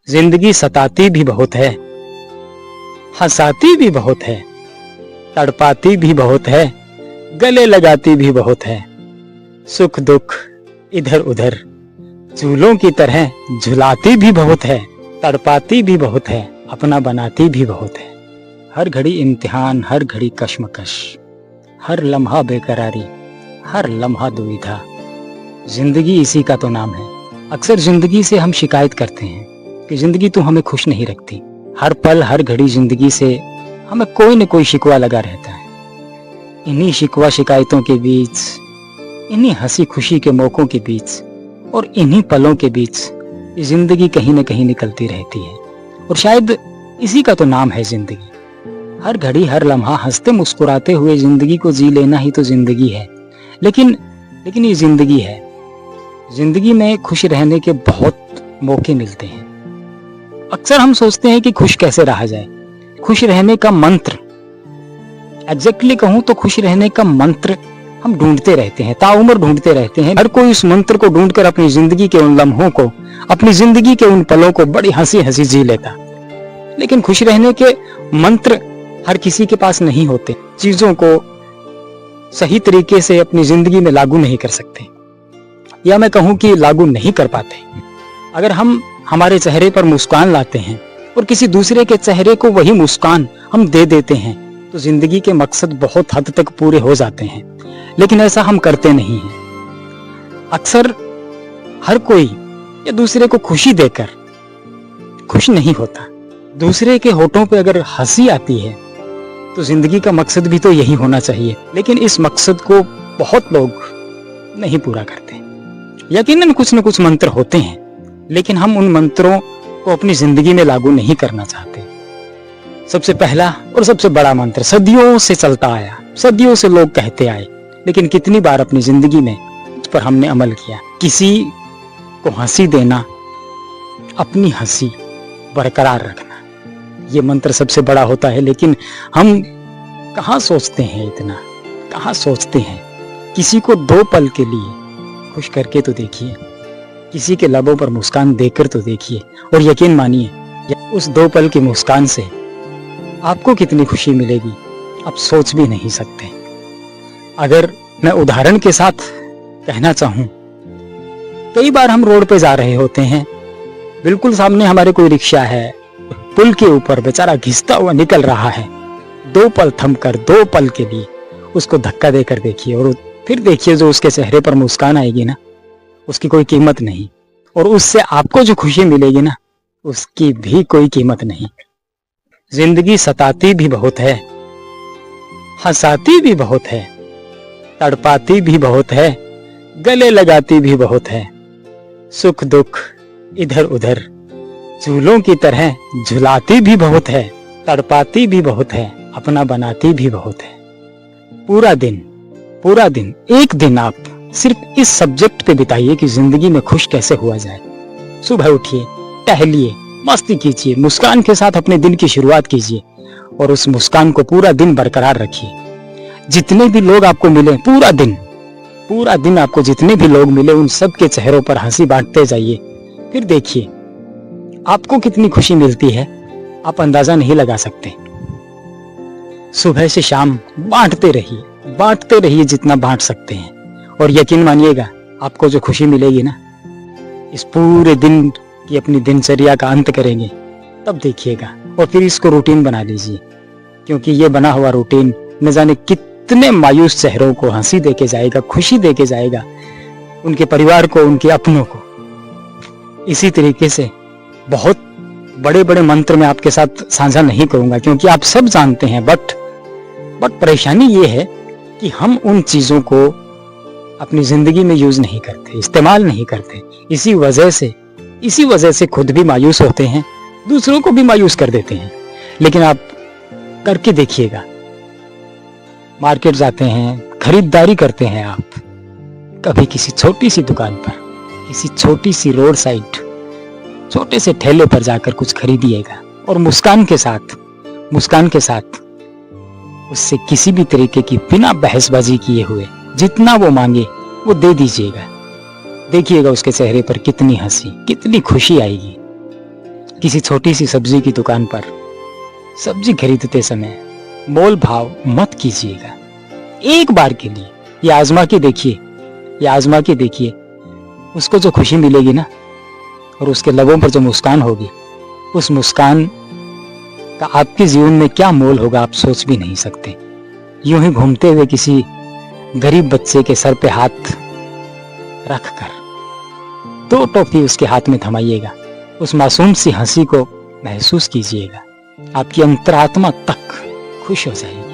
जिंदगी सताती भी बहुत है, हंसाती भी बहुत है, तड़पाती भी बहुत है, गले लगाती भी बहुत है। सुख दुख इधर उधर चूलों की तरह झुलाती भी बहुत है, तड़पाती भी बहुत है, अपना बनाती भी बहुत है। हर घड़ी इम्तिहान, हर घड़ी कश्मकश, हर लम्हा बेकरारी, हर लम्हा दुविधा। जिंदगी इसी का तो नाम है। अक्सर जिंदगी से हम शिकायत करते हैं कि जिंदगी तो हमें खुश नहीं रखती। हर पल हर घड़ी जिंदगी से हमें कोई न कोई शिकवा लगा रहता है। इन्हीं शिकवा शिकायतों के बीच, इन्हीं हंसी खुशी के मौकों के बीच और इन्हीं पलों के बीच ये जिंदगी कहीं न कहीं निकलती रहती है। और शायद इसी का तो नाम है जिंदगी। हर घड़ी हर लम्हा हंसते मुस्कुराते हुए जिंदगी को जी लेना ही तो जिंदगी है। लेकिन ये जिंदगी है। जिंदगी में खुश रहने के बहुत मौके मिलते हैं। अक्सर हम सोचते हैं कि खुश कैसे रहा जाए। खुश रहने का मंत्र, एग्जैक्टली कहूं तो खुश रहने का मंत्र हम ढूंढते रहते हैं, ताउम्र ढूंढते रहते हैं। हर कोई उस मंत्र को ढूंढकर अपनी जिंदगी के उन लम्हों को, अपनी जिंदगी के उन पलों को बड़ी हंसी हंसी जी लेता। लेकिन खुश रहने के मंत्र हर किसी के पास नहीं होते। चीजों को सही तरीके से अपनी जिंदगी में लागू नहीं कर सकते, या मैं कहूं कि लागू नहीं कर पाते। अगर हम हमारे चेहरे पर मुस्कान लाते हैं और किसी दूसरे के चेहरे को वही मुस्कान हम दे देते हैं तो जिंदगी के मकसद बहुत हद तक पूरे हो जाते हैं। लेकिन ऐसा हम करते नहीं हैं। अक्सर हर कोई या दूसरे को खुशी देकर खुश नहीं होता। दूसरे के होठों पे अगर हंसी आती है तो जिंदगी का मकसद भी तो यही होना चाहिए। लेकिन इस मकसद को बहुत लोग नहीं पूरा करते। यकीनन कुछ न कुछ मंत्र होते हैं, लेकिन हम उन मंत्रों को अपनी जिंदगी में लागू नहीं करना चाहते। सबसे पहला और सबसे बड़ा मंत्र सदियों से चलता आया, सदियों से लोग कहते आए, लेकिन कितनी बार अपनी जिंदगी में उस पर हमने अमल किया। किसी को हंसी देना, अपनी हंसी बरकरार रखना, ये मंत्र सबसे बड़ा होता है। लेकिन हम कहाँ सोचते हैं, इतना कहाँ सोचते हैं। किसी को 2 पल के लिए खुश करके तो देखिए, किसी के लबों पर मुस्कान देकर तो देखिए, और यकीन मानिए उस 2 पल की मुस्कान से आपको कितनी खुशी मिलेगी आप सोच भी नहीं सकते। अगर मैं उदाहरण के साथ कहना चाहूं, कई बार हम रोड पे जा रहे होते हैं, बिल्कुल सामने हमारे कोई रिक्शा है, पुल के ऊपर बेचारा घिसता हुआ निकल रहा है। 2 पल थमकर 2 पल के लिए उसको धक्का देकर देखिए, और फिर देखिए जो उसके चेहरे पर मुस्कान आएगी ना, उसकी कोई कीमत नहीं। और उससे आपको जो खुशी मिलेगी ना, उसकी भी कोई कीमत नहीं। जिंदगी सताती भी बहुत है, हंसाती भी बहुत है, तड़पाती भी बहुत है, गले लगाती भी बहुत है। सुख दुख इधर उधर चूलों की तरह झुलाती भी बहुत है, तड़पाती भी बहुत है, अपना बनाती भी बहुत है। पूरा दिन एक दिन आप सिर्फ इस सब्जेक्ट पे बिताइए कि जिंदगी में खुश कैसे हुआ जाए। सुबह उठिए, टहलिए, मस्ती कीजिए, मुस्कान के साथ अपने दिन की शुरुआत कीजिए, और उस मुस्कान को पूरा दिन बरकरार रखिए। जितने भी लोग आपको मिले, पूरा दिन आपको जितने भी लोग मिले, उन सब के चेहरों पर हंसी बांटते जाइए। फिर देखिए आपको कितनी खुशी मिलती है, आप अंदाजा नहीं लगा सकते। सुबह से शाम बांटते रहिए जितना बांट सकते हैं, और यकीन मानिएगा आपको जो खुशी मिलेगी ना, इस पूरे दिन की अपनी दिनचर्या का अंत करेंगे तब देखिएगा। और फिर इसको रूटीन बना लीजिए, क्योंकि ये बना हुआ रूटीन न जाने कितने मायूस चेहरों को हंसी देके जाएगा, खुशी देके जाएगा, उनके परिवार को, उनके अपनों को। इसी तरीके से बहुत बड़े बड़े मंत्र मैं आपके साथ साझा नहीं करूंगा, क्योंकि आप सब जानते हैं। बट परेशानी ये है कि हम उन चीजों को अपनी जिंदगी में यूज नहीं करते, इस्तेमाल नहीं करते। इसी वजह से खुद भी मायूस होते हैं, दूसरों को भी मायूस कर देते हैं। लेकिन आप करके देखिएगा, मार्केट जाते हैं, खरीदारी करते हैं आप, कभी किसी छोटी सी दुकान पर, किसी छोटी सी रोड साइड, छोटे से ठेले पर जाकर कुछ खरीदिएगा, और मुस्कान के साथ उससे किसी भी तरीके की बिना बहसबाजी किए हुए जितना वो मांगे वो दे दीजिएगा। देखिएगा उसके चेहरे पर कितनी हंसी, कितनी खुशी आएगी। किसी छोटी सी सब्जी की दुकान पर सब्जी खरीदते समय मोल भाव मत कीजिएगा। एक बार के लिए ये आजमा के देखिए, ये आजमा के देखिए, उसको जो खुशी मिलेगी ना और उसके लबों पर जो मुस्कान होगी, उस मुस्कान का आपके जीवन में क्या मोल होगा आप सोच भी नहीं सकते। यूं ही घूमते हुए किसी गरीब बच्चे के सर पे हाथ रखकर 2 टॉफी उसके हाथ में थमाइएगा, उस मासूम सी हंसी को महसूस कीजिएगा, आपकी अंतरात्मा तक खुश हो जाएगी।